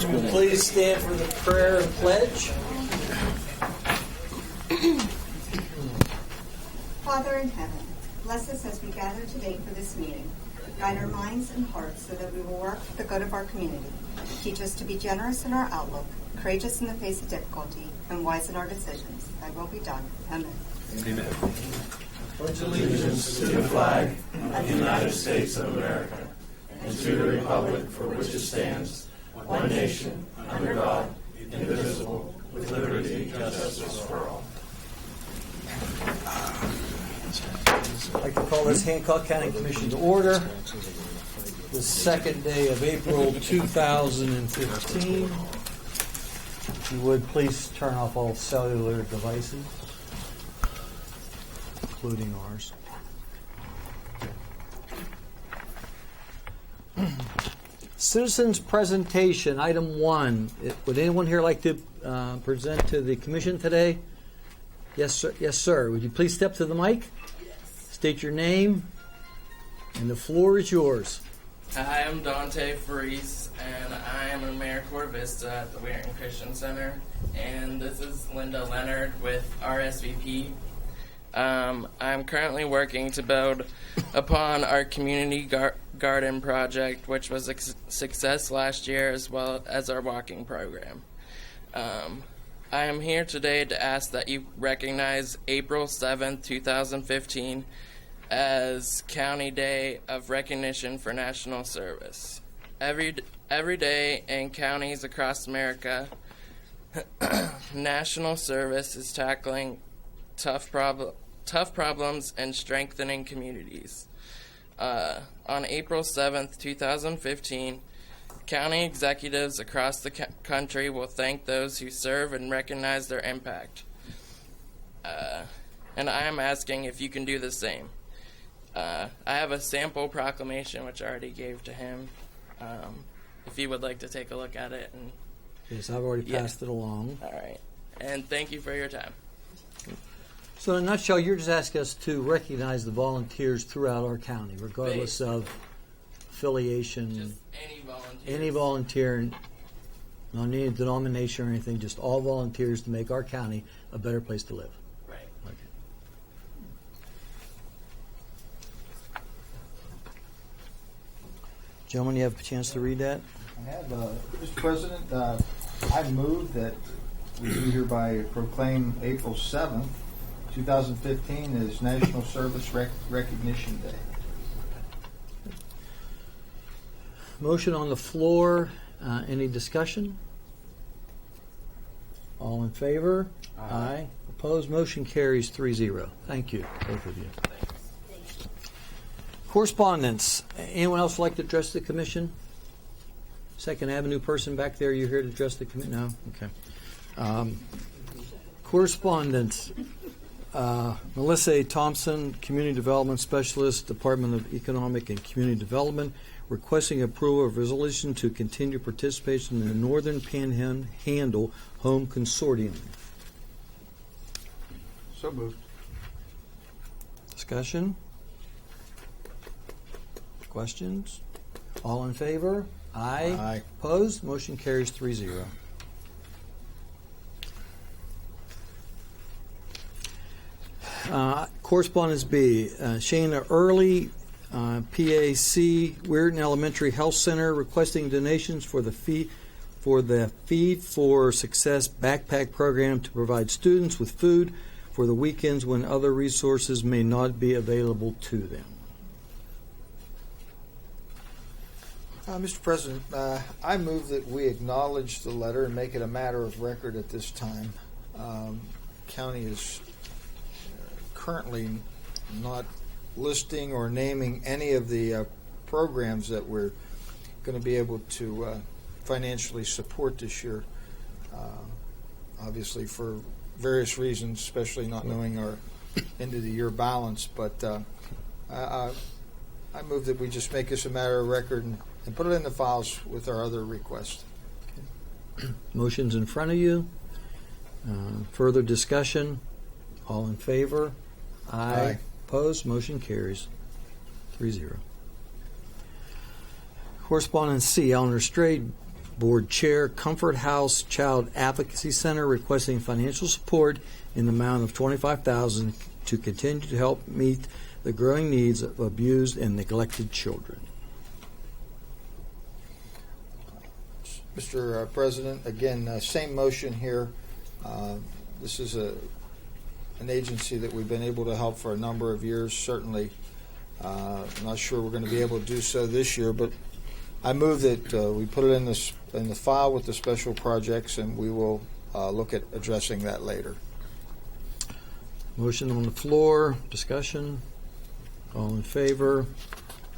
Please stand for the prayer and pledge. Father in heaven, bless us as we gather today for this meeting. Guide our minds and hearts so that we will work for the good of our community. Teach us to be generous in our outlook, courageous in the face of difficulty, and wise in our decisions. Thy will be done. Amen. Amen. Pledge allegiance to the flag of the United States of America and to the republic for which it stands, one nation, under God, indivisible, with liberty and justice for all. I'd like to call this Hancock County Commission to order. The second day of April 2015. If you would, please turn off all cellular devices, including ours. Citizens presentation, item 1. Would anyone here like to present to the commission today? Yes, sir. Yes, sir. Would you please step to the mic? State your name, and the floor is yours. Hi, I'm Dante Fries, and I am in AmeriCorps Vista at the Weirton Christian Center. And this is Linda Leonard with RSVP. I'm currently working to build upon our community garden project, which was a success last year, as well as our walking program. I am here today to ask that you recognize April 7th, 2015 as County Day of Recognition for National Service. Every day in counties across America, national service is tackling tough problems and strengthening communities. On April 7th, 2015, county executives across the country will thank those who serve and recognize their impact. And I am asking if you can do the same. I have a sample proclamation which I already gave to him. If you would like to take a look at it. And Yes, I've already passed it along. all right. And thank you for your time. So in a nutshell, you're just asking us to recognize the volunteers throughout our county, regardless of affiliation. Just any volunteers. Any volunteer, not any denomination or anything, just all volunteers to make our county a better place to live. Right. Okay. Gentlemen, you have a chance to read that? I have, Mr. President, I move that we do hereby proclaim April 7th, 2015 as National Service Recognition Day. Motion on the floor. Any discussion? All in favor? Aye. Opposed? Motion carries 3-0. Thank you, both of you. Correspondence. Anyone else like to address the commission? Second Avenue person back there, you here to address the commission? No? Okay. Correspondence. Melissa A. Thompson, Community Development Specialist, Department of Economic and Community Development, requesting approval of resolution to continue participation in the Northern Panhandle Home Consortium. So moved. Discussion? Questions? All in favor? Aye. Aye. Opposed? Motion carries 3-0. Correspondence B. Shana Early, PAC, Weirton Elementary Health Center, requesting donations for the Feed for Success backpack program to provide students with food for the weekends when other resources may not be available to them. Mr. President, I move that we acknowledge the letter and make it a matter of record at this time. County is currently not listing or naming any of the programs that we're going to be able to financially support this year, obviously for various reasons, especially not knowing our end of the year balance. But I move that we just make this a matter of record and put it in the files with our other requests. Motion's in front of you. Further discussion? All in favor? Aye. Opposed? Motion carries 3-0. Correspondence C. Eleanor Strayed, Board Chair, Comfort House Child Advocacy Center, requesting financial support in the amount of $25,000 to continue to help meet the growing needs of abused and neglected children. Mr. President, again, same motion here. This is an agency that we've been able to help for a number of years. Certainly, I'm not sure we're going to be able to do so this year, but I move that we put it in the file with the special projects, and we will look at addressing that later. Motion on the floor. Discussion. All in favor?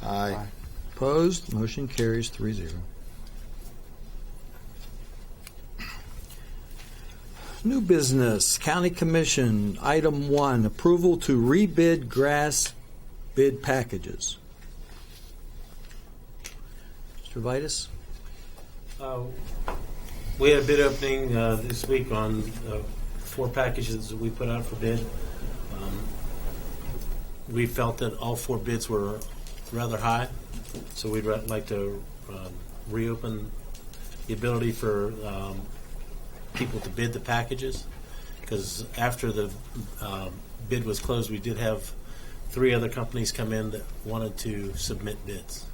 Aye. Opposed? Motion carries 3-0. New business. County Commission. Item 1. Approval to rebid grass bid packages. Mr. Vitus? We had a bid opening this week on 4 packages that we put out for bid. We felt that all 4 bids were rather high, so we'd like to reopen the ability for people to bid the packages, because after the bid was closed, we did have 3 other companies come in that wanted to submit bids.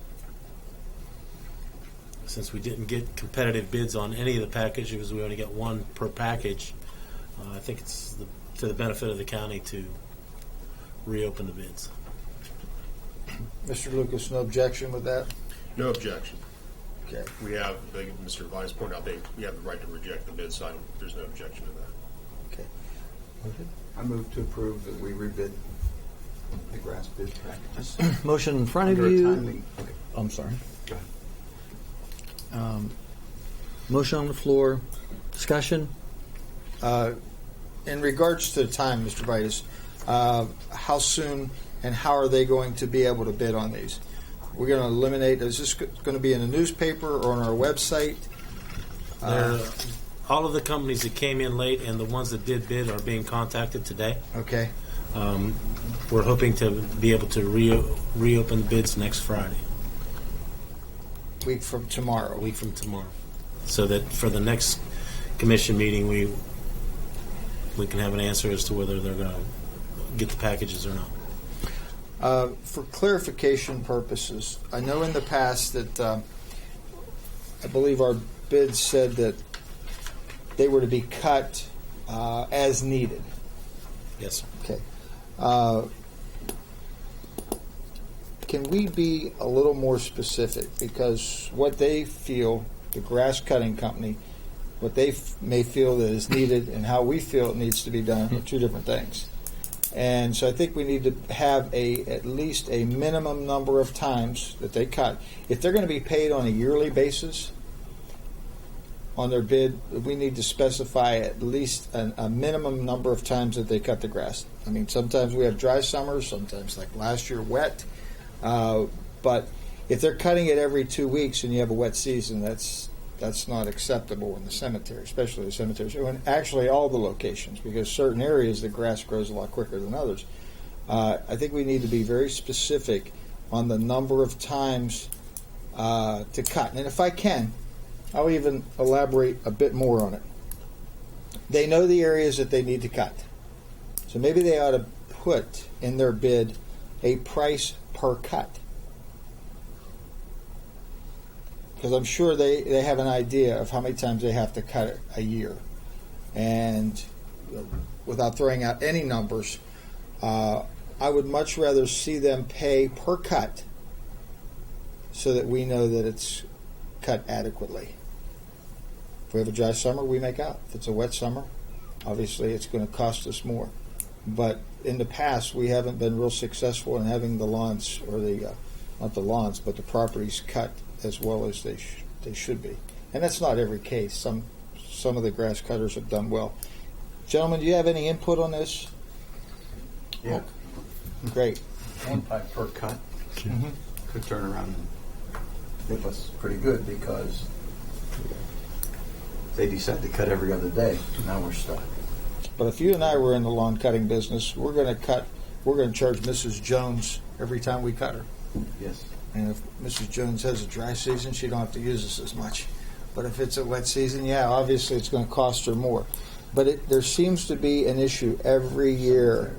Since we didn't get competitive bids on any of the packages, we only got 1 per package. I think it's to the benefit of the county to reopen the bids. Mr. Lucas, no objection with that? No objection. Okay. We have, like Mr. Vice pointed out, we have the right to reject the bid, so there's no objection to that. Okay. I move to approve that we rebid the grass bid packages. Motion in front of Under a you. timely- Okay, I'm sorry. go ahead. Motion on the floor. Discussion. In regards to the time, Mr. Vitus, how soon and how are they going to be able to bid on these? We're going to eliminate, is this going to be in a newspaper or on our website? All of the companies that came in late and the ones that did bid are being contacted today. Okay. We're hoping to be able to reopen the bids next Friday, Week from tomorrow. a week from tomorrow, so that for the next commission meeting we can have an answer as to whether they're going to get the packages or not. For clarification purposes, I know in the past that I believe our bids said that they were to be cut as needed. Yes, sir. Okay. Can we be a little more specific? Because what they feel, the grass cutting company, what they may feel that is needed and how we feel it needs to be done are 2 different things. And so I think we need to have at least a minimum number of times that they cut. If they're going to be paid on a yearly basis on their bid, we need to specify at least a minimum number of times that they cut the grass. I mean, sometimes we have dry summers, sometimes like last year wet. But if they're cutting it every 2 weeks and you have a wet season, that's not acceptable in the cemetery, especially the cemeteries. And actually all the locations, because certain areas the grass grows a lot quicker than others. I think we need to be very specific on the number of times to cut. And if I can, I'll even elaborate a bit more on it. They know the areas that they need to cut. So maybe they ought to put in their bid a price per cut. Because I'm sure they have an idea of how many times they have to cut it a year. And without throwing out any numbers, I would much rather see them pay per cut so that we know that it's cut adequately. If we have a dry summer, we make out. If it's a wet summer, obviously it's going to cost us more. But in the past, we haven't been real successful in having the lawns, or not the lawns, but the properties cut as well as they should be. And that's not every case. Some of the grass cutters have done well. Gentlemen, do you have any input on this? Yeah. Great. 1 pipe per cut Mm-hmm. could turn around and give us pretty good, because they decide to cut every other day. Now we're stuck. But if you and I were in the lawn cutting business, we're going to charge Mrs. Jones every time we cut her. Yes. And if Mrs. Jones has a dry season, she don't have to use us as much. But if it's a wet season, yeah, obviously it's going to cost her more. But there seems to be an issue every year,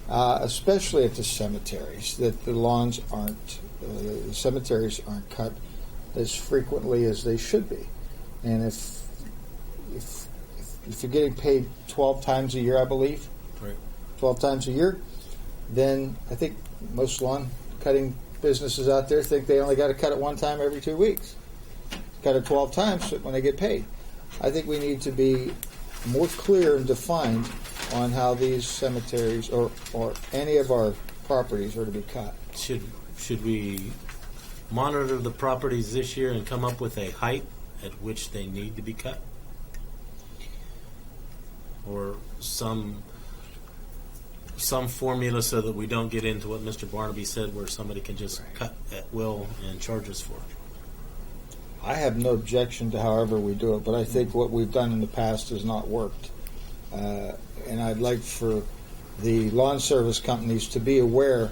especially at the cemeteries, that the lawns aren't, the cemeteries aren't cut as frequently as they should be. And if you're getting paid 12 times a year, I believe, Right. 12 times a year, then I think most lawn cutting businesses out there think they only got to cut it one time every 2 weeks. Cut it 12 times when they get paid. I think we need to be more clear and defined on how these cemeteries or any of our properties are to be cut. Should we monitor the properties this year and come up with a height at which they need to be cut? Or some formula so that we don't get into what Mr. Barnaby said, where somebody can just cut at will and charge us for it. I have no objection to however we do it, but I think what we've done in the past has not worked. And I'd like for the lawn service companies to be aware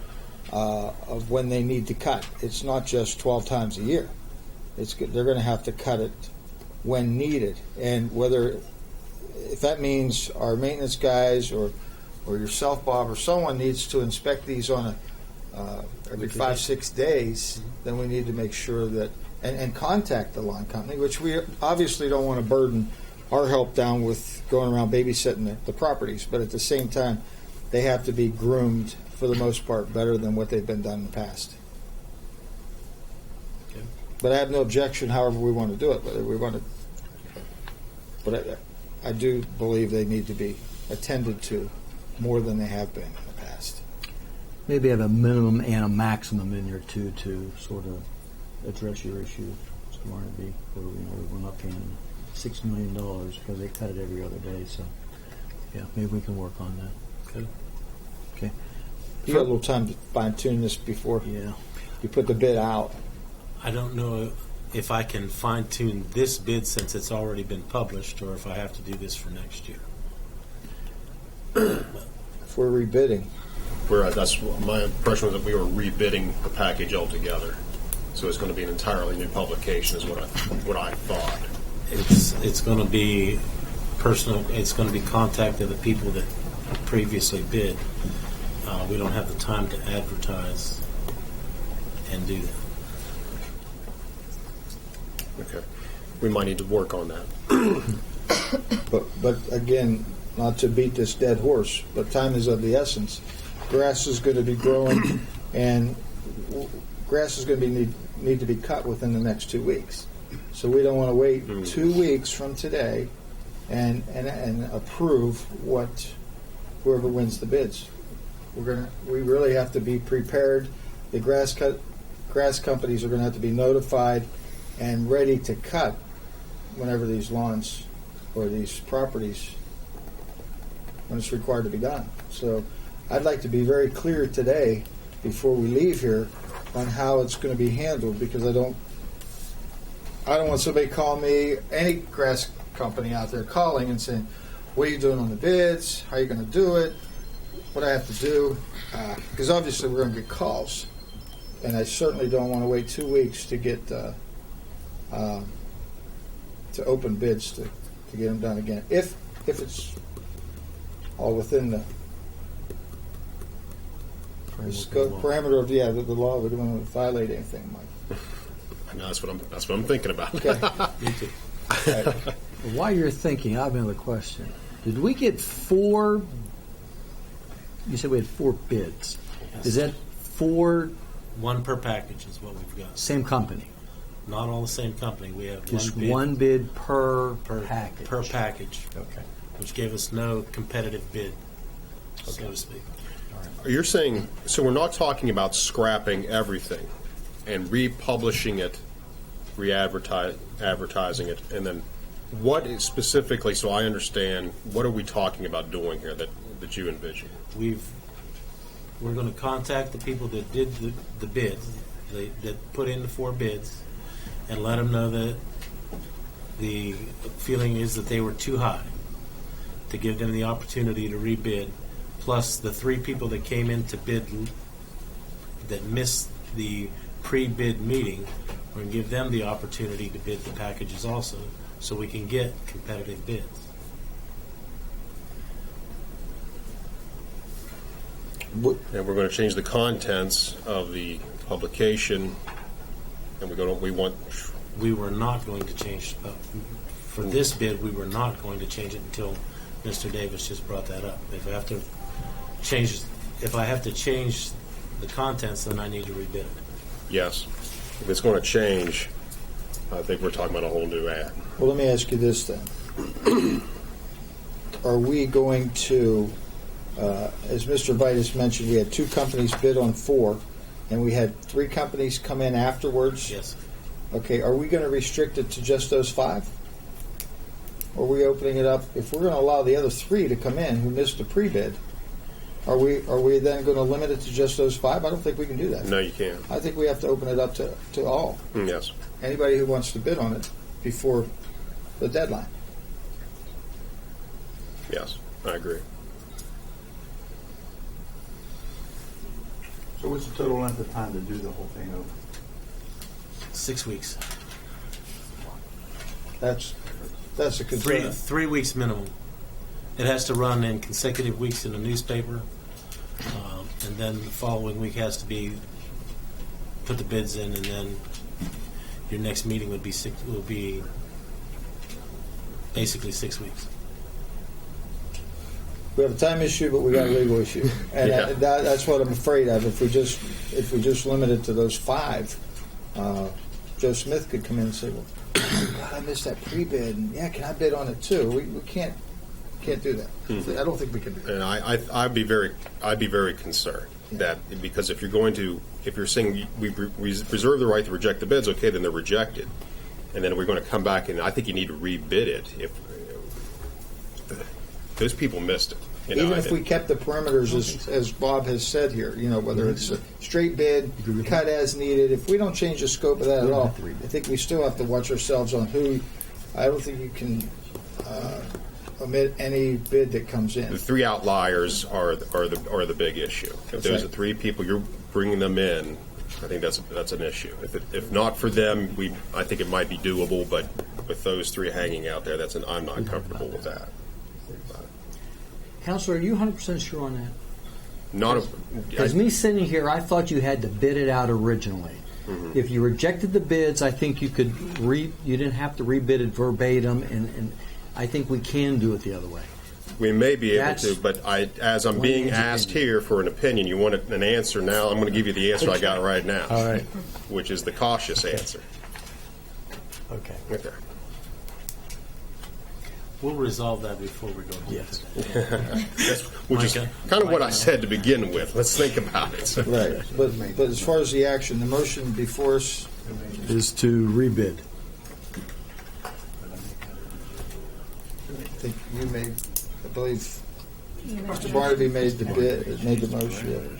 of when they need to cut. It's not just 12 times a year. They're going to have to cut it when needed. And if that means our maintenance guys or yourself, Bob, or someone needs to inspect these on every 5-6 days, then we need to make sure that and contact the lawn company, which we obviously don't want to burden our help down with going around babysitting the properties. But at the same time, they have to be groomed for the most part better than what they've been done in the past. Okay. But I have no objection however we want to do it. Whether we want to, but I do believe they need to be attended to more than they have been in the past. Maybe have a minimum and a maximum in there too, to sort of address your issue, Mr. Barnaby, where we're not paying $6 million because they cut it every other day. So, yeah, maybe we can work on that. Good. Okay. You got a little time to fine tune this before Yeah. you put the bid out. I don't know if I can fine tune this bid since it's already been published, or if I have to do this for next year. If we're rebidding, That's my impression was that we were rebidding the package altogether. So it's going to be an entirely new publication, is what I thought. It's going to be personal. It's going to be contact of the people that previously bid. We don't have the time to advertise and do that. Okay. We might need to work on that. but again, not to beat this dead horse, but time is of the essence. Grass is going to be growing, and grass is going to need to be cut within the next 2 weeks. So we don't want to wait 2 weeks from today and approve whoever wins the bids. We really have to be prepared. The grass companies are going to have to be notified and ready to cut whenever these lawns or these properties, when it's required to be done. So I'd like to be very clear today before we leave here on how it's going to be handled, because I don't want somebody call me, any grass company out there calling and saying, what are you doing on the bids? How are you going to do it? What I have to do? Because obviously we're going to get calls. And I certainly don't want to wait 2 weeks to get to open bids to get them done again. If it's all within the parameter of the law, we don't want to violate anything, Mike. No, that's what I'm thinking about. Okay. Me too. All right. While you're thinking, I have another question. Did we get 4? You said we had 4 bids. Yes. Is that 4 One per package is what we've got. same company? Not all the same company. We have Just one bid one bid per package. per package, Okay. which gave us no competitive bid, so to speak. You're saying, so we're not talking about scrapping everything and republishing it, advertising it, and then what is specifically, so I understand, what are we talking about doing here that you envision? We're going to contact the people that did the bids, that put in the 4 bids, and let them know that the feeling is that they were too high, to give them the opportunity to rebid, plus the 3 people that came in to bid that missed the pre-bid meeting We're going to give them the opportunity to bid the packages also, so we can get competitive bids. What- And we're going to change the contents of the publication, and we want, We were not going to change, for this bid, we were not going to change it until Mr. Davis just brought that up. If I have to change the contents, then I need to rebid it. yes, if it's going to change, I think we're talking about a whole new ad. Well, let me ask you this then. Are we going to, as Mr. Vitus mentioned, we had 2 companies bid on 4, and we had 3 companies come in afterwards? Yes. Okay, are we going to restrict it to just those 5? Or are we opening it up, if we're going to allow the other 3 to come in who missed the pre-bid, are we then going to limit it to just those 5? I don't think we can do that. No, you can't. I think we have to open it up to all. Yes. Anybody who wants to bid on it before the deadline. Yes, I agree. So what's the total length of time to do the whole thing over? 6 weeks. That's a concern. 3 weeks minimum. It has to run in consecutive weeks in the newspaper, and then the following week has to be put the bids in, and then your next meeting would be basically 6 weeks. We have a time issue, but we got a legal issue, and Yeah. that's what I'm afraid of. If we just limit it to those 5, Joe Smith could come in and say, "Well, God, I missed that pre-bid, and yeah, can I bid on it too?" We can't do that. I don't think we can do that. And I'd be very concerned that, because if you're saying we reserve the right to reject the bids, okay, then they're rejected, and then we're going to come back and I think you need to rebid it if those people missed it. Even if we kept the perimeters as Bob has said here, whether it's a straight bid, cut as needed, if we don't change the scope of that at all, I think we still have to watch ourselves on who. I don't think you can omit any bid that comes in. The 3 outliers are the big issue. If That's there's right. 3 people, you're bringing them in. I think that's an issue. If not for them, I think it might be doable. But with those 3 hanging out there, I'm not comfortable with that. Counselor, are you 100% sure on that? Not Because me sitting here, I thought you had to bid it out originally. Mm-hmm. If you rejected the bids, I think you could you didn't have to rebid it verbatim, and I think we can do it the other way. We may be able That's to, but as I'm one being man's asked opinion. here for an opinion, you want an answer now. I'm going to give you the answer I got right now. All right. Which is the cautious answer. Okay. Okay. We'll resolve that before we go. Yes. Which is Micah? kind of what I said to begin with. Let's think about it. Right, but as far as the action, the motion before us, Is to rebid. I think you made, I believe, Mr. Barnaby made the motion.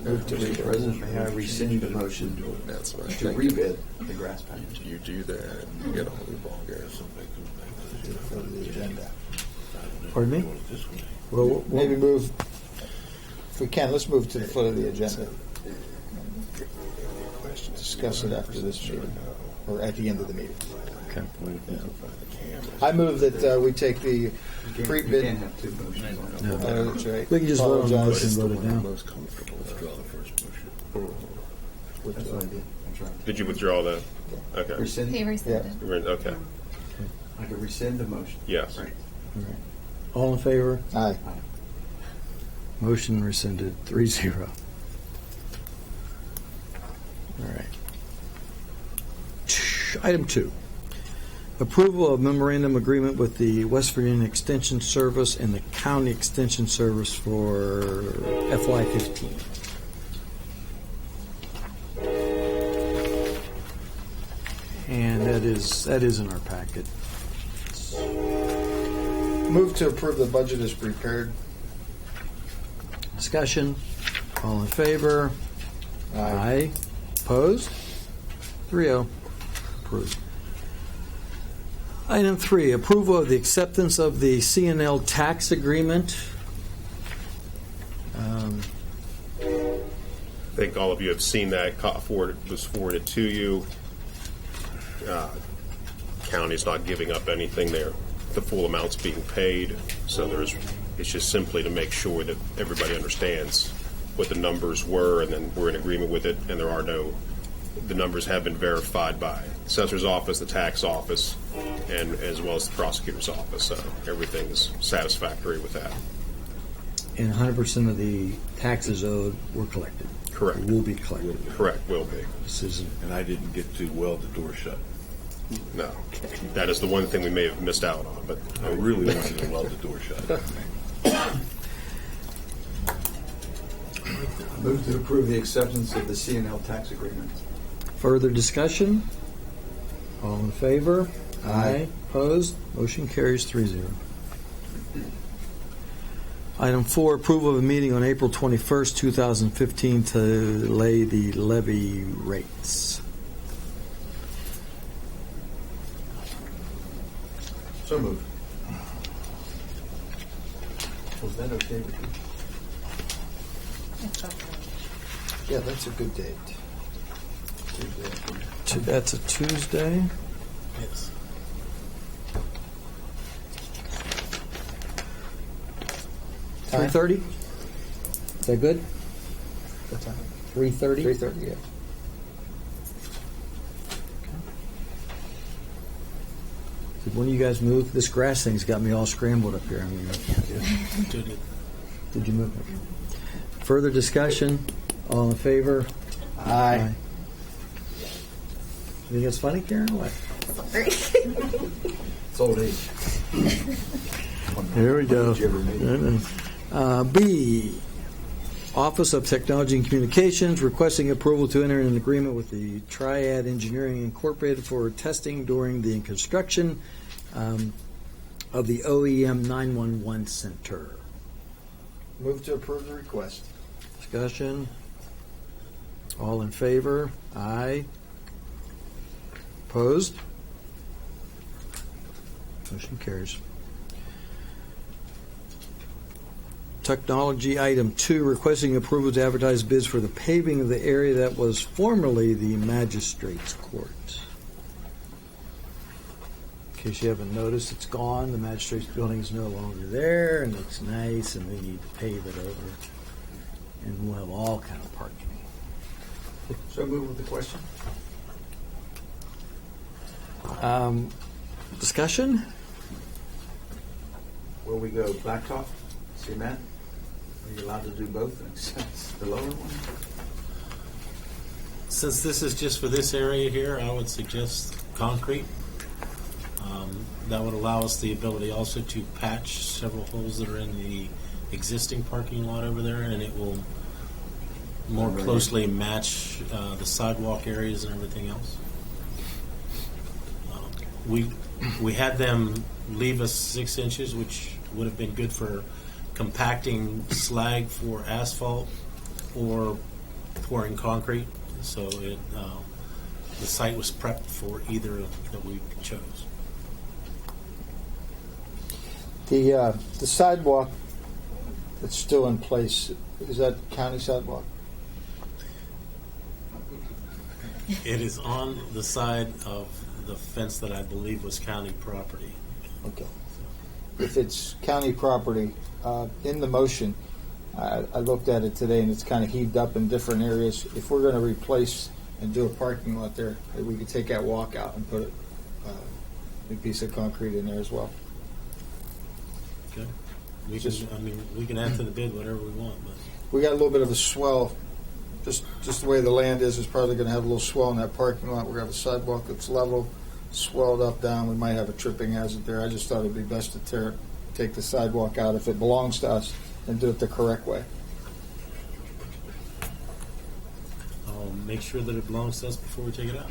Move to Mr. rebid. President, may I rescind the motion That's what I to think. rebid the grass package? You do that, you get a whole ball game. For the agenda. Pardon me? Well, Maybe move, if we can, let's move to the foot of the agenda. Discuss it after this meeting, or at the end of the meeting. okay. I move that we take the You pre-bid. can't have 2 motions on it. That's right. We can just vote on the Apologize. motion, vote it down. That's what I did. That's right. Did you withdraw that? Okay. Rescind, They rescinded. Okay. I can rescind the motion. Yes. Right. All in favor? Aye. Motion rescinded, 3-0. All right. Item 2. Approval of memorandum agreement with the West Virginia Extension Service and the County Extension Service for FY15. And that is in our packet. Move to approve the budget as prepared. Discussion. All in favor? Aye. Opposed? 3-0. Approved. Item 3, approval of the acceptance of the CNL tax agreement. think all of you have seen that. Was forwarded to you. County's not giving up anything there. The full amount's being paid. So it's just simply to make sure that everybody understands what the numbers were, and then we're in agreement with it, and the numbers have been verified by the assessor's office, the tax office, and as well as the prosecutor's office. So everything's satisfactory with that. And 100% of the taxes owed were collected. Correct. Will be collected. Correct, will be. This isn't. And I didn't get to weld the door shut. No. That is the one thing we may have missed out on, but I really wanted to weld the door shut. Move to approve the acceptance of the C&L tax agreement. Further discussion? All in favor? Aye. Opposed? Motion carries 3-0. Item 4, approval of a meeting on April 21st, 2015 to lay the levy rates. So moved. Was that okay with you? Yeah, that's a good date. That's a Tuesday. Yes. Time? 3:30? Is that good? What time? 3:30? 3:30, yeah. Did one of you guys move? This grass thing's got me all scrambled up here. I mean, did you move? Okay. Further discussion? All in favor? Aye. You think it's funny, Karen? What? It's old age. Here we go. Did you ever meet? B, Office of Technology and Communications requesting approval to enter an agreement with the Triad Engineering Incorporated for testing during the construction of the OEM 911 Center. Move to approve the request. Discussion? All in favor? Aye. Opposed? Motion carries. Technology item 2, requesting approval to advertise bids for the paving of the area that was formerly the Magistrates Court. In case you haven't noticed, it's gone. The Magistrates building is no longer there, and looks nice, and we need to pave it over. And we'll have all kind of parking. So move with the question. Discussion? Will we go blacktop, cement? Are you allowed to do both and accept the lower one? Since this is just for this area here, I would suggest concrete. That would allow us the ability also to patch several holes that are in the existing parking lot over there, and it will more closely match the sidewalk areas and everything else. We had them leave us 6 inches, which would have been good for compacting slag for asphalt or pouring concrete. So the site was prepped for either that we chose. The sidewalk that's still in place, is that county sidewalk? It is on the side of the fence that I believe was county property. Okay. If it's county property, in the motion, I looked at it today and it's kind of heaved up in different areas. If we're going to replace and do a parking lot there, maybe we could take that walk out and put a piece of concrete in there as well. Okay. We can add to the bid whatever we want, but We got a little bit of a swell. Just the way the land is probably going to have a little swell in that parking lot. We're going to have a sidewalk that's level, swelled up, down. We might have a tripping hazard there. I just thought it'd be best to take the sidewalk out if it belongs to us and do it the correct way. I'll make sure that it belongs to us before we take it out.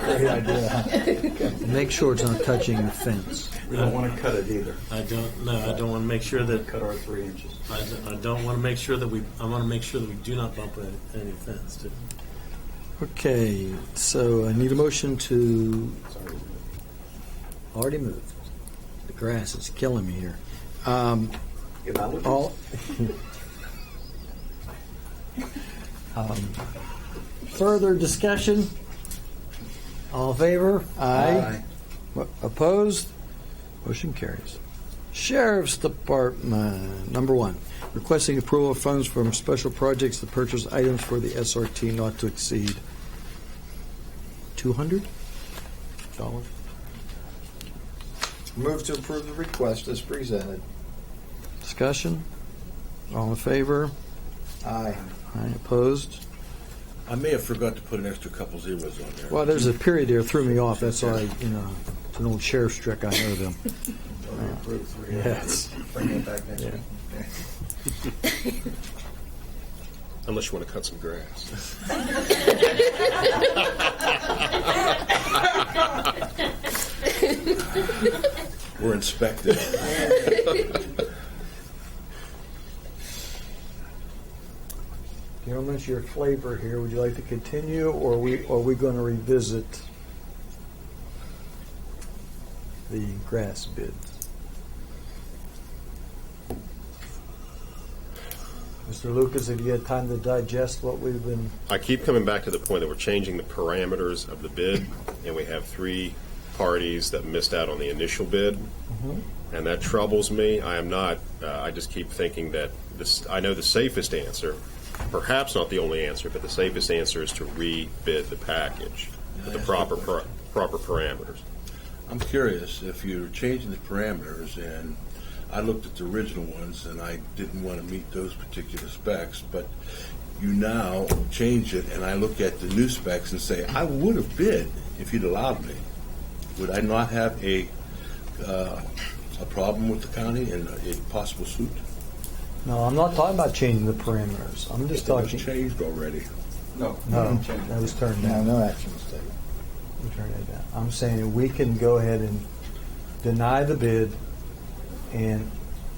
Great idea. Make sure it's not touching the fence. We don't want to cut it either. I don't want to make sure that Cut our 3 inches. I don't want to make sure that I want to make sure that we do not bump any fence too. Okay, so I need a motion to Sorry. already move. The grass is killing me here. If I look All Further discussion? All in favor? Aye. Opposed? Motion carries. Sheriff's Department, number 1, requesting approval of funds from special projects to purchase items for the SRT not to exceed $200. Move to approve the request as presented. Discussion? All in favor? Aye. Aye. Opposed? I may have forgot to put an extra couple zeros on there. Well, there's a period there threw me off. That's why, it's an old sheriff's trick. I know them. Yes. Bring it back next Yeah. week. Unless you want to cut some grass. We're inspected. Gentlemen, it's your flavor here. Would you like to continue, or are we going to revisit the grass bids? Mr. Lucas, have you had time to digest what we've been? I keep coming back to the point that we're changing the parameters of the bid, and we have 3 parties that missed out on the initial bid, and that troubles me. I am not. I just keep thinking that this. I know the safest answer, perhaps not the only answer, but the safest answer is to rebid the package with the proper parameters. I'm curious if you're changing the parameters, and I looked at the original ones and I didn't want to meet those particular specs, but you now change it and I look at the new specs and say, I would have bid if you'd allowed me. Would I not have a problem with the county and a possible suit? No, I'm not talking about changing the parameters. I'm just It was talking. changed already. No. No, that was turned No, down. no action was taken. We turned it down. I'm saying we can go ahead and deny the bid and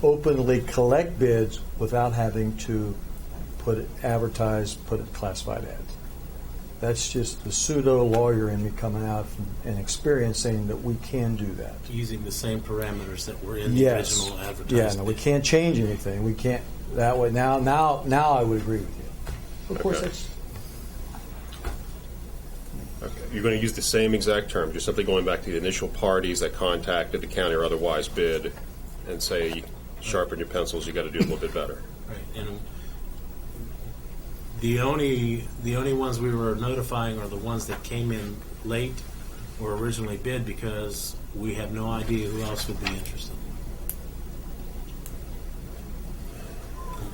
openly collect bids without having to put it classified ads. That's just the pseudo lawyer in me coming out and experiencing that we can do that. Using the same parameters that were in the Yes. original advertised Yeah, no, we bid. can't change anything. We can't that way. Now I would agree with you. Of course, Okay. that's Okay. You're going to use the same exact term, just simply going back to the initial parties that contacted the county or otherwise bid, and say, sharpen your pencils. You got to do a little bit better. Right, and the only ones we were notifying are the ones that came in late or originally bid, because we have no idea who else would be interested.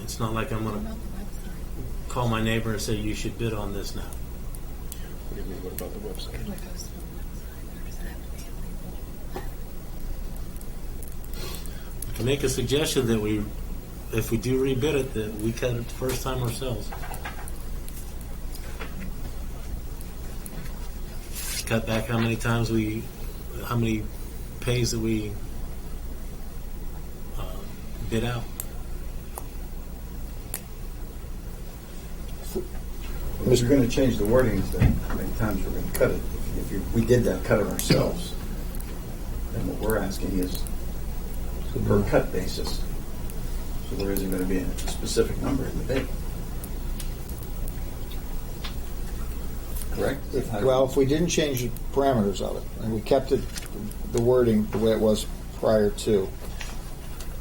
It's not like I'm going to call my neighbor and say, you should bid on this now. What do you mean? What about the website? I can make a suggestion that if we do rebid it, that we cut it the first time ourselves. Cut back how many pays that we bid out. If you're going to change the wording, then how many times we're going to cut it? If we did that, cut it ourselves. Then what we're asking is the per cut basis. So there isn't going to be a specific number in the bid. Correct? Well, if we didn't change the parameters of it, and we kept it, the wording the way it was prior to,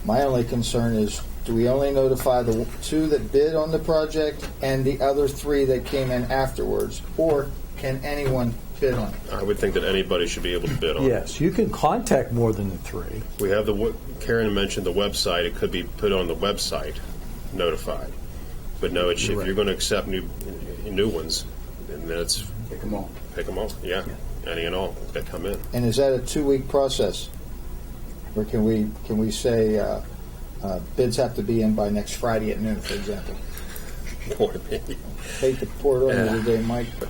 my only concern is, do we only notify the 2 that bid on the project and the other 3 that came in afterwards, or can anyone bid on it? I would think that anybody should be able to bid on it. yes. You can contact more than the 3. We have Karen mentioned the website. It could be put on the website, notified. But no, if you're going to accept new ones, then it's Pick them all. pick them all. Yeah, any and all that come in. And is that a 2-week process? Or can we say bids have to be in by next Friday at noon, for example? Boy, maybe. Hate to pour it on you today, Mike, but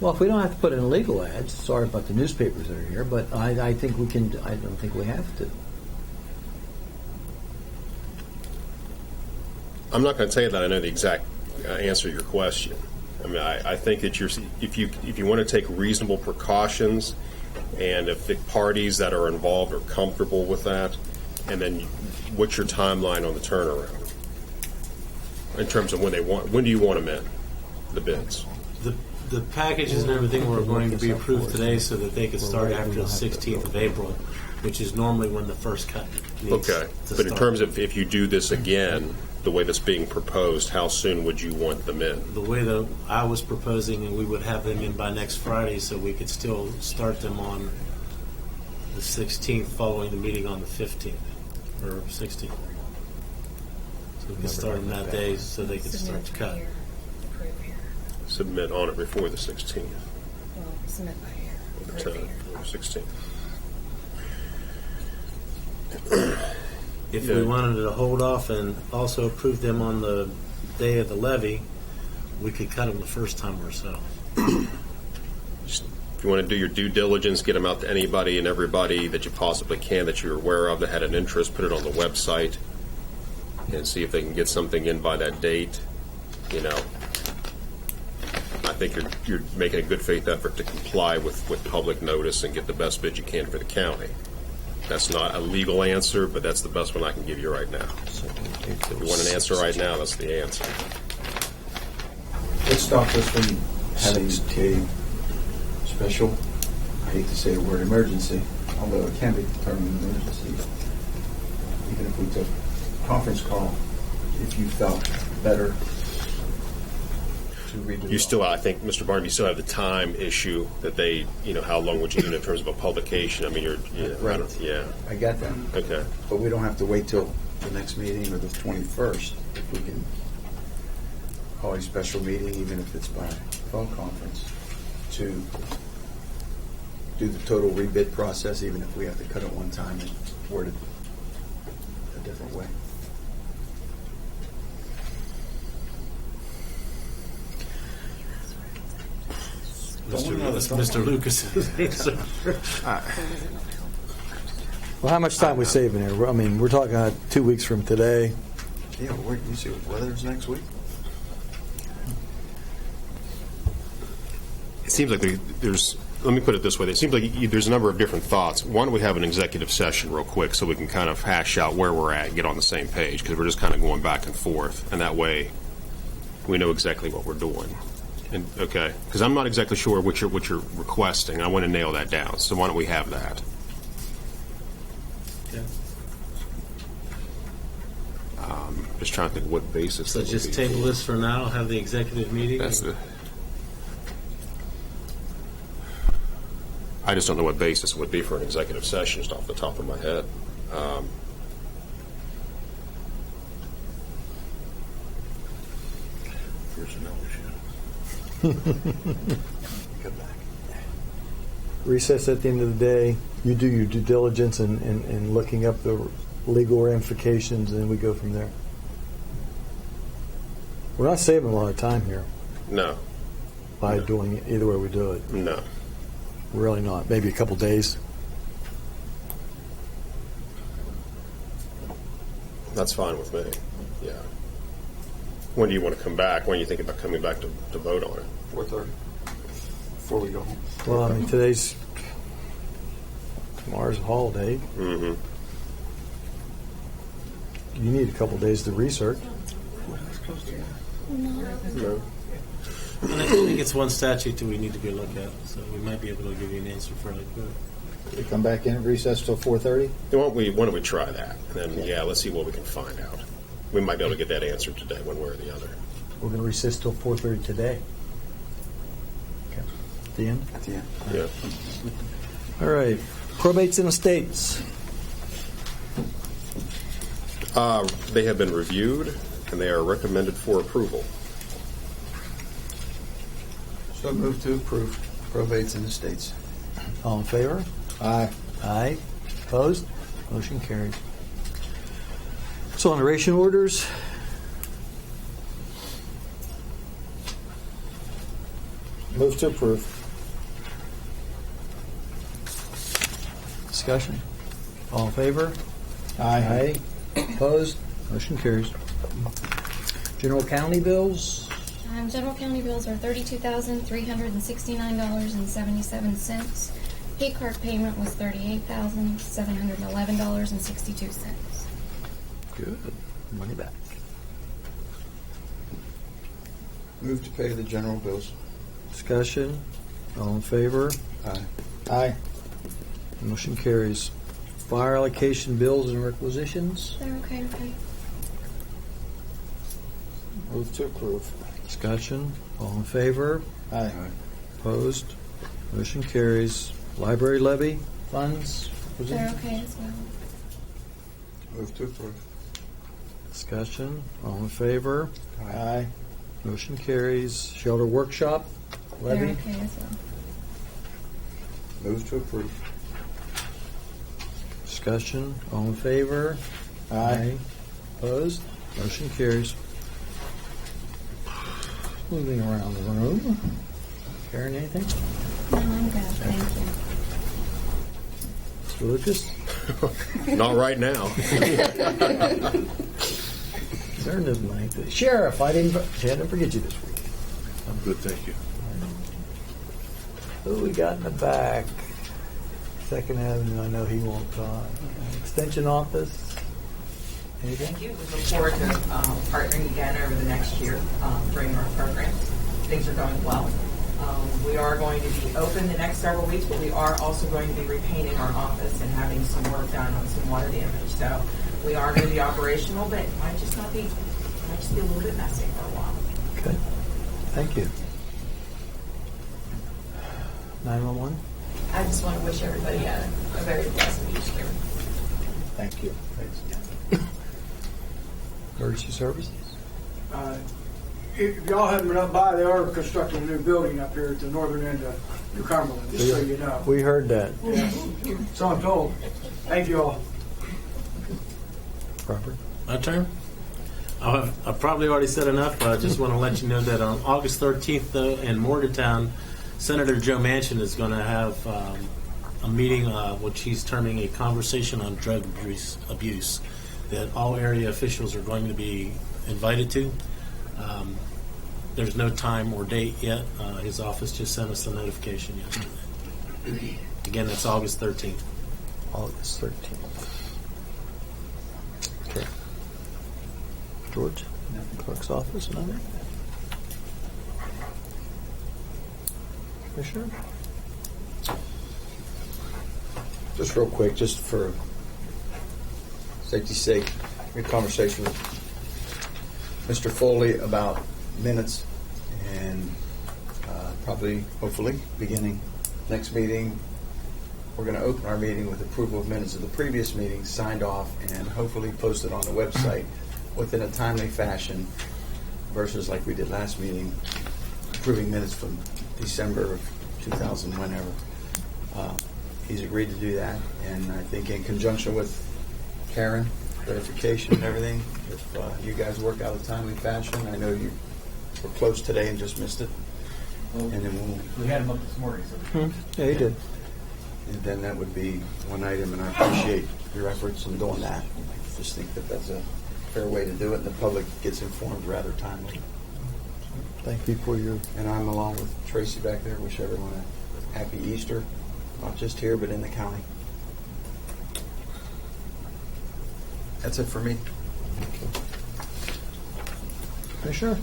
Well, if we don't have to put in legal ads, sorry about the newspapers that are here, but I think we can. I don't think we have to. I'm not going to tell you that I know the exact answer to your question. I mean, I think that if you want to take reasonable precautions, and if the parties that are involved are comfortable with that, and then what's your timeline on the turnaround? in terms of when do you want them in, the bids? The packages and everything were going to be approved today so that they could start after the 16th of April, which is normally when the first cut needs Okay, to but in start. terms of if you do this again, the way that's being proposed, how soon would you want them in? The way that I was proposing, and we would have them in by next Friday, so we could still start them on the 16th, following the meeting on the 15th or 16th. So we could start them that day, so they could start to cut. Here, approve here. Submit on it before the 16th, Well, submit by here, the approve 10th, here. or 16th. If Yeah. we wanted to hold off and also approve them on the day of the levy, we could cut them the first time or so. If you want to do your due diligence, get them out to anybody and everybody that you possibly can that you're aware of that had an interest, put it on the website, and see if they can get something in by that date. You know, I think you're making a good faith effort to comply with public notice and get the best bid you can for the county. That's not a legal answer, but that's the best one I can give you right now. If you want an answer right now, that's the answer. What stopped us from having a special, I hate to say the word emergency, although it can be determined an emergency, even if we took a conference call, if you felt better to redo it? You still, I think, Mr. Barnum, you still have the time issue that they, how long would you do in terms of a publication? I mean, Right. Yeah, I got that. okay. But we don't have to wait till the next meeting or the 21st. If we can call a special meeting, even if it's by phone conference, to do the total rebid process, even if we have to cut it one time and word it a different way. Mr. Lucas's answer. Well, how much time we saving here? I mean, we're talking 2 weeks from today. Yeah, you see what weather's next week? It seems like there's, let me put it this way, it seems like there's a number of different thoughts. Why don't we have an executive session real quick so we can kind of hash out where we're at and get on the same page, because we're just kind of going back and forth, and that way we know exactly what we're doing. And, okay, because I'm not exactly sure what you're requesting. I want to nail that down, so why don't we have that? Just trying to think what basis. So that would just be table for. this for now, have the executive meeting. That's the. I just don't know what basis it would be for an executive session, just off the top of my head. Personnel issue. Come back. Recess at the end of the day. You do your due diligence and looking up the legal ramifications, and then we go from there. We're not saving a lot of time here No, by doing it either way we do it. no. Really not. Maybe a couple days. That's fine with me. Yeah. When do you want to come back? When do you think about coming back to vote on it? 4:30, before we go home. Well, I mean, tomorrow's a holiday. Mm-hmm. You need a couple days to research. No. And I think it's one statute that we need to go look at, so we might be able to give you an answer fairly quick. We come back in, recess till 4:30? Why don't we try that? And then, let's see what we can find out. We might be able to get that answer today, one way or the other. We're going to recess till 4:30 today. Okay. At the end? At the end. Yeah. All right. Probates and estates. They have been reviewed, and they are recommended for approval. So move to approve probates and estates. All in favor? Aye. Aye. Opposed? Motion carried. Exoneration orders. Move to approve. Discussion. All in favor? Aye. Opposed? Motion carries. General county bills. General county bills are $32,369.77. Pay card payment was $38,711.62. Good. Money back. Move to pay the general bills. Discussion? All in favor? Aye. Aye. Motion carries. Fire allocation bills and requisitions? They're okay to pay. Move to approve. Discussion? All in favor? Aye. Opposed? Motion carries. Library levy funds? They're okay as well. Move to approve. Discussion? All in favor? Aye. Motion carries. Shelter workshop They're levy? okay as well. Move to approve. Discussion? All in favor? Aye. Opposed? Motion carries. Moving around the room. Karen, anything? No, I'm good. Thank you. Mr. Lucas? Not right now. Turn to Mike. Sheriff, I didn't forget you this week. I'm good, thank you. Who we got in the back? Second Avenue, I know he won't talk. Extension office? Anything? Thank you. We look forward to partnering again over the next year during our programs. Things are going well. We are going to be open the next several weeks, but we are also going to be repainting our office and having some work done on some water damage. So we are going to be operational, but it might just be a little bit messy for a while. Okay. Thank you. 911? I just want to wish everybody a very blessed Easter. Thank you. Emergency services? If y'all haven't been up by, they are constructing a new building up here at the northern end of New Cumberland, just so you know. We heard that. So I'm told. Thank you all. Robert? My turn? I've probably already said enough, but I just want to let you know that on August 13th, though, in Morgantown, Senator Joe Manchin is going to have a meeting, which he's terming a conversation on drug abuse, that all area officials are going to be invited to. There's no time or date yet. His office just sent us the notification yesterday. Again, that's August 13th. August 13th. Okay. George? Clerk's office, another? Commissioner? Just real quick, just for safety's sake, we had a conversation with Mr. Foley about minutes, and probably, hopefully, beginning next meeting, we're going to open our meeting with approval of minutes of the previous meeting, signed off, and hopefully posted on the website within a timely fashion, versus like we did last meeting, approving minutes from December of 2000, whenever. He's agreed to do that, and I think in conjunction with Karen, verification and everything, if you guys work out a timely fashion, I know you were close today and just missed it. And then we had him up this morning. So Yeah, he did. And then that would be one item, and I appreciate your efforts in doing that. I just think that that's a fair way to do it, and the public gets informed rather timely. Thank you for your... And I'm, along with Tracy back there, wish everyone a happy Easter, not just here, but in the county. That's it for me. Commissioner?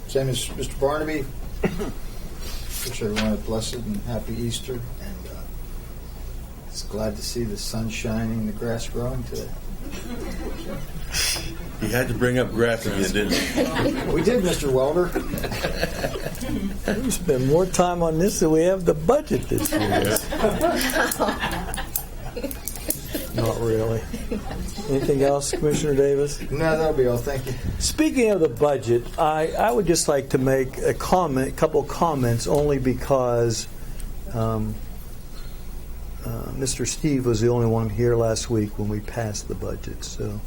Same as Mr. Barnaby. Wish everyone a blessed and happy Easter, and it's glad to see the sun shining and the grass growing today. You had to bring up grass again, didn't you? We did, Mr. Welder. We spend more time on this than we have the budget this year. Not really. Anything else, Commissioner Davis? No, that'll be all. Thank you. Speaking of the budget, I would just like to make a couple comments, only because Mr. Steve was the only one here last week when we passed the budget. So,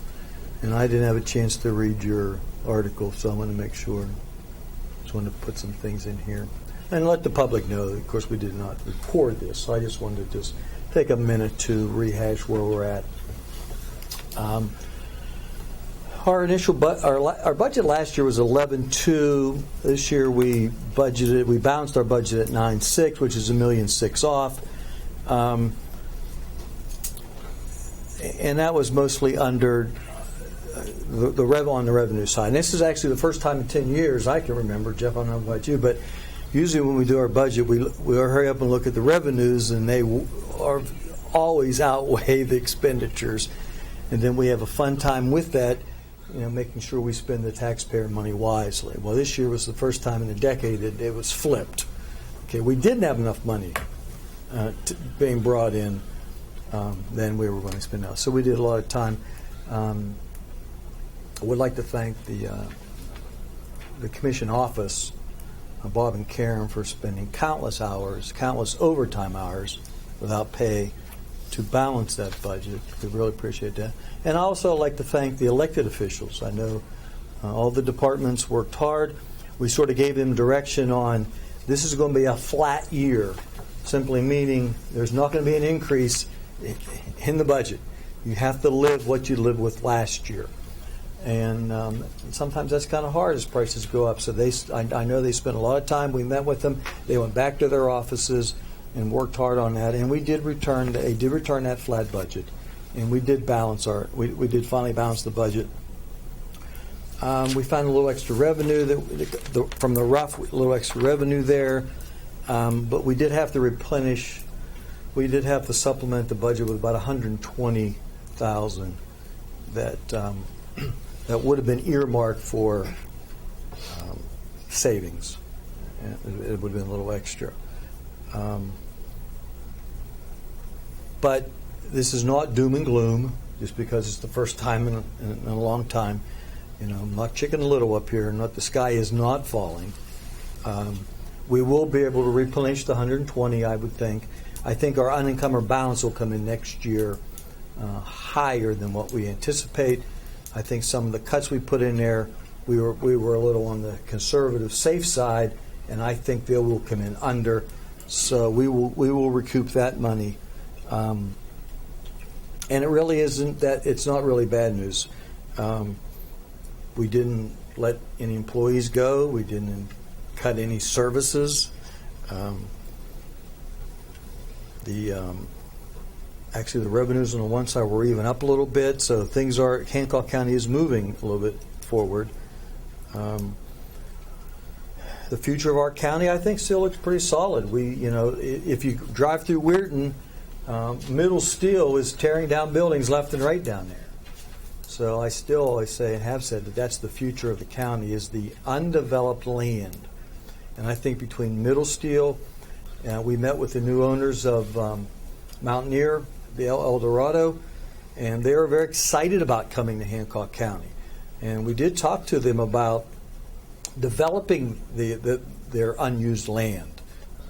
and I didn't have a chance to read your article, so I want to make sure. Just want to put some things in here and let the public know that, of course, we did not record this. So I just wanted to just take a minute to rehash where we're at. Our initial our budget last year was 11.2. This year we bounced our budget at 9.6, which is $1.6 million off. And that was mostly under on the revenue side. And this is actually the first time in 10 years I can remember, Jeff, I don't know about you, but usually when we do our budget, we hurry up and look at the revenues, and they are always outweigh the expenditures. And then we have a fun time with that, making sure we spend the taxpayer money wisely. Well, this year was the first time in a decade that it was flipped. Okay, we didn't have enough money being brought in than we were going to spend now. So we did a lot of time. I would like to thank the commission office, Bob and Karen, for spending countless hours, countless overtime hours without pay to balance that budget. We really appreciate that. And I also like to thank the elected officials. I know all the departments worked hard. We sort of gave them direction on this is going to be a flat year, simply meaning there's not going to be an increase in the budget. You have to live what you lived with last year. And sometimes that's kind of hard as prices go up. So I know they spent a lot of time. We met with them. They went back to their offices and worked hard on that. And they did return that flat budget. And we did balance we did finally balance the budget. We found a little extra revenue from the rough, a little extra revenue there. But we did have to replenish. We did have to supplement the budget with about $120,000 that would have been earmarked for savings. It would have been a little extra. But this is not doom and gloom just because it's the first time in a long time. I'm not Chicken Little up here. The sky is not falling. We will be able to replenish the 120, I would think. I think our unencumbered balance will come in next year higher than what we anticipate. I think some of the cuts we put in there, we were a little on the conservative safe side, and I think they will come in under. So we will recoup that money. And it really isn't that. It's not really bad news. We didn't let any employees go. We didn't cut any services. Actually, the revenues on the one side were even up a little bit, so Hancock County is moving a little bit forward. The future of our county, I think, still looks pretty solid. If you drive through Weirton, Middle Steel is tearing down buildings left and right down there. So I still always say and have said that that's the future of the county, is the undeveloped land. And I think between Middle Steel, we met with the new owners of Mountaineer, the El Dorado, and they are very excited about coming to Hancock County. And we did talk to them about developing their unused land,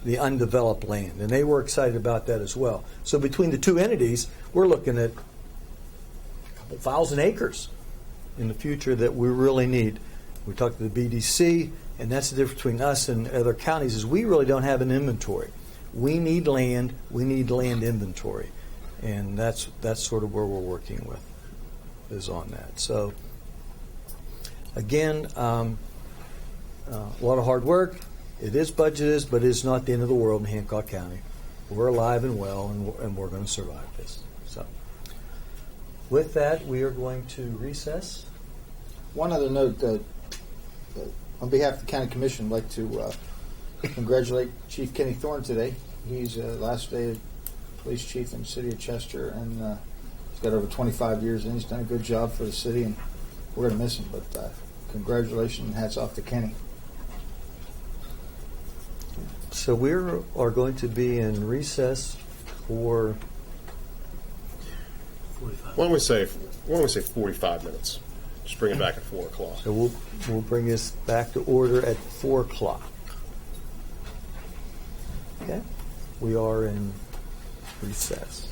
the undeveloped land, and they were excited about that as well. So between the two entities, we're looking at a couple thousand acres in the future that we really need. We talked to the BDC, and that's the difference between us and other counties, is we really don't have an inventory. We need land. We need land inventory, and that's sort of where we're working with, is on that. So again, a lot of hard work. It is budgeted, but it's not the end of the world in Hancock County. We're alive and well, and we're going to survive this. So with that, we are going to recess. One other note, on behalf of the County Commission, I'd like to congratulate Chief Kenny Thorne today. He's last day of police chief in the city of Chester, and he's got over 25 years in. He's done a good job for the city, and we're going to miss him. But congratulations and hats off to Kenny. So we are going to be in recess for 45. Why don't we say 45 minutes? Just bring it back at 4 o'clock. So we'll bring this back to order at 4 o'clock. Okay? We are in recess.